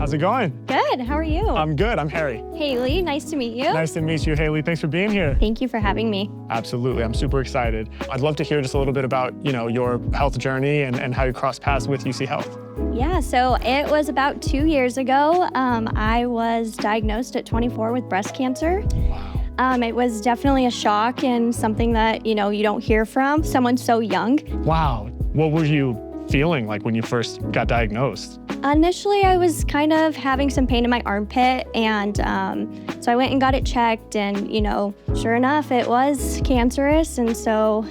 How's it going? Good, how are you? I'm good, I'm Harry. Haley, nice to meet you. Nice to meet you, Haley. Thanks for being here. Thank you for having me. Absolutely, I'm super excited. I'd love to hear just a little bit about, your health journey and how you crossed paths with UCHealth. Yeah, so it was about 2 years ago. I was diagnosed at 24 with breast cancer. Wow. It was definitely a shock and something that, you don't hear from someone so young. Wow, what were you feeling like when you first got diagnosed? Initially, I was kind of having some pain in my armpit, and so I went and got it checked, and sure enough, it was cancerous, and so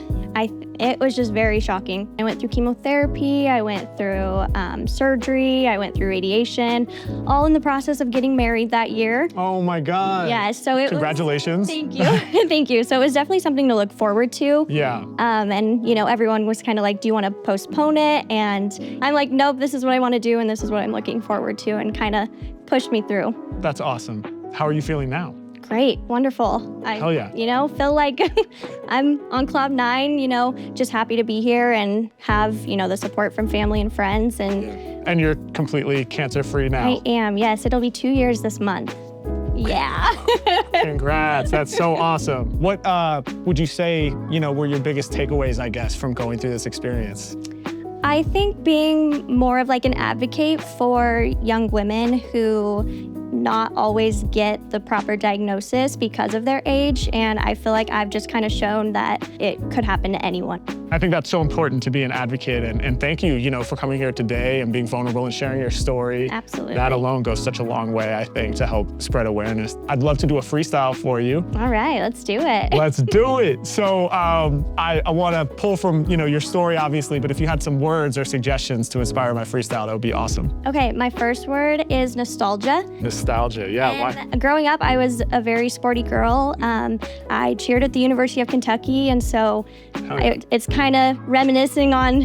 it was just very shocking. I went through chemotherapy, I went through surgery, I went through radiation, all in the process of getting married that year. Oh my God. Yeah, so it Congratulations. Thank you. Thank you. So it was definitely something to look forward to. Yeah. And everyone was kind of like, do you want to postpone it? And I'm like, nope, this is what I want to do, and this is what I'm looking forward to, and kind of pushed me through. That's awesome. How are you feeling now? Great, wonderful. Hell yeah. Feel like I'm on cloud nine, just happy to be here and have, the support from family and friends. And you're completely cancer-free now. I am, yes. It'll be 2 years this month. Yeah. Congrats, that's so awesome. What would you say, were your biggest takeaways, I guess, from going through this experience? I think being more of like an advocate for young women who not always get the proper diagnosis because of their age, and I feel like I've just kind of shown that it could happen to anyone. I think that's so important to be an advocate, and thank you, for coming here today and being vulnerable and sharing your story. Absolutely. That alone goes such a long way, I think, to help spread awareness. I'd love to do a freestyle for you. All right, let's do it. Let's do it. So I want to pull from, your story, obviously, but if you had some words or suggestions to inspire my freestyle, that would be awesome. Okay, my first word is nostalgia. Nostalgia, yeah. Why? Growing up, I was a very sporty girl. I cheered at the University of Kentucky, and so it's kind of reminiscing on,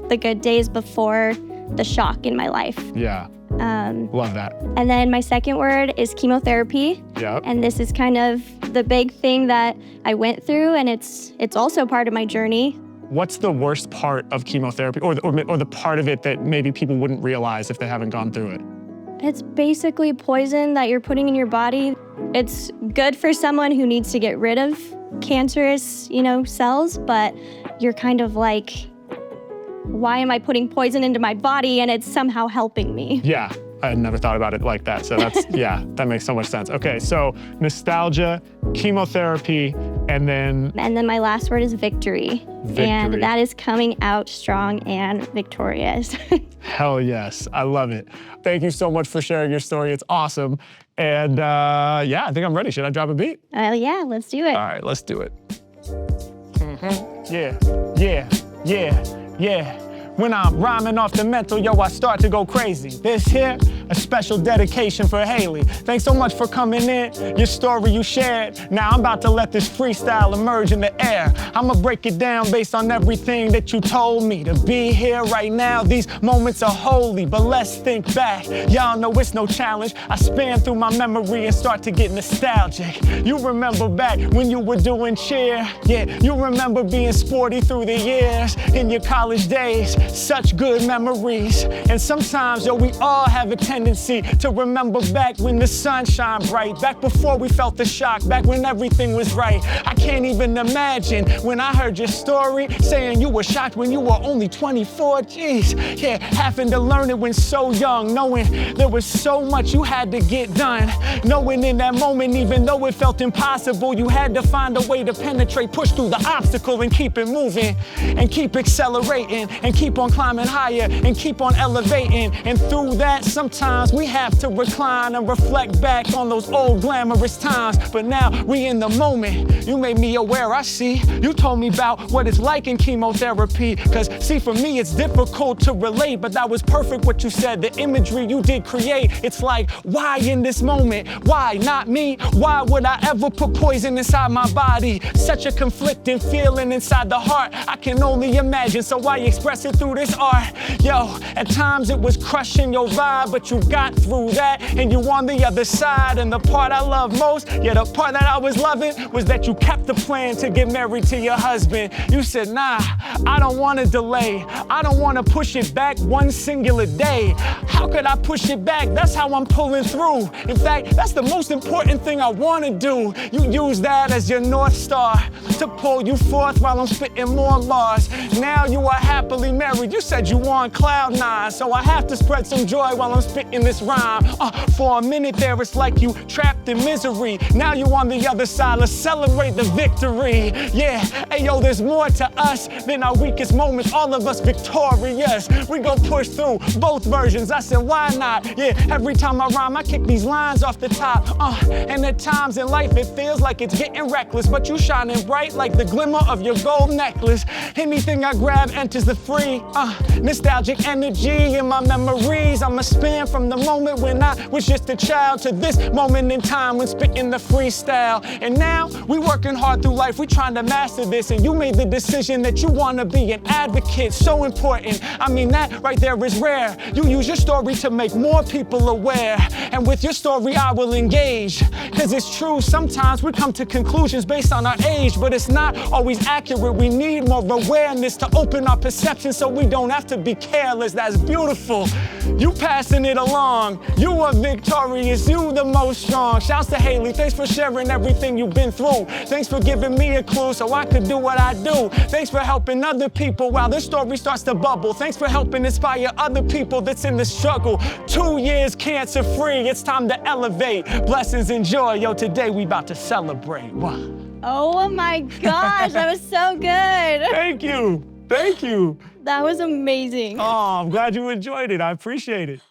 the good days before the shock in my life. Yeah, love that. And then my second word is chemotherapy. Yep. And this is kind of the big thing that I went through, and it's also part of my journey. What's the worst part of chemotherapy, or the part of it that maybe people wouldn't realize if they haven't gone through it? It's basically poison that you're putting in your body. It's good for someone who needs to get rid of cancerous, cells, but you're kind of like, why am I putting poison into my body and it's somehow helping me? Yeah, I had never thought about it like that. So that's, yeah, that makes so much sense. Okay, so nostalgia, chemotherapy, and then my last word is victory. And that is coming out strong and victorious. Hell yes, I love it. Thank you so much for sharing your story. It's awesome. And yeah, I think I'm ready. Should I drop a beat? Yeah, let's do it. All right, let's do it. Yeah. When I'm rhyming off the mental, yo, I start to go crazy. This here, a special dedication for Haley. Thanks so much for coming in, your story you shared. Now I'm about to let this freestyle emerge in the air. I'ma break it down based on everything that you told me. To be here right now, these moments are holy, but let's think back. Y'all know it's no challenge. I span through my memory and start to get nostalgic. You remember back when you were doing cheer. Yeah, you remember being sporty through the years in your college days. Such good memories. And sometimes, yo, we all have a tendency to remember back when the sun shined bright, back before we felt the shock, back when everything was right. I can't even imagine when I heard your story, saying you were shocked when you were only 24. Jeez, yeah, having to learn it when so young, knowing there was so much you had to get done, knowing in that moment, even though it felt impossible, you had to find a way to penetrate, push through the obstacle and keep it moving, and keep accelerating, and keep on climbing higher, and keep on elevating. And through that, sometimes we have to recline and reflect back on those old glamorous times. But now we in the moment. You made me aware, I see. You told me about what it's like in chemotherapy. Cause see, for me, it's difficult to relate, but that was perfect what you said. The imagery you did create. It's like, why in this moment? Why not me? Why would I ever put poison inside my body? Such a conflicting feeling inside the heart. I can only imagine, so I express it through this art. Yo, at times it was crushing your vibe, but you you got through that, and you on the other side. And the part I love most, yeah, the part that I was loving, was that you kept the plan to get married to your husband. You said, nah, I don't want to delay. I don't want to push it back one singular day. How could I push it back? That's how I'm pulling through. In fact, that's the most important thing I want to do. You use that as your North Star to pull you forth while I'm spitting more laws. Now you are happily married. You said you on cloud nine, so I have to spread some joy while I'm spitting this rhyme. For a minute there, it's like you trapped in misery. Now you on the other side, let's celebrate the victory. Yeah, ayo, there's more to us than our weakest moments. All of us victorious. We gon' push through both versions. I said, why not? Yeah, every time I rhyme, I kick these lines off the top. And at times in life, it feels like it's getting reckless, but you shining bright like the glimmer of your gold necklace. Anything I grab enters the free. Nostalgic energy in my memories. I'm a span from the moment when I was just a child to this moment in time when spitting the freestyle. And now we working hard through life. We trying to master this, and you made the decision that you want to be an advocate. So important. I mean, that right there is rare. You use your story to make more people aware, and with your story I will engage. Cause it's true, sometimes we come to conclusions based on our age, but it's not always accurate. We need more awareness to open our perception so we don't have to be careless. That's beautiful. You passing it along. You are victorious. You the most strong. Shouts to Haley. Thanks for sharing everything you've been through. Thanks for giving me a clue so I could do what I do. Thanks for helping other people while this story starts to bubble. Thanks for helping inspire other people that's in the struggle. 2 years cancer free. It's time to elevate. Blessings and joy. Yo, today we about to celebrate. Wow. Oh my gosh, that was so good. Thank you. Thank you. That was amazing. Oh, I'm glad you enjoyed it. I appreciate it.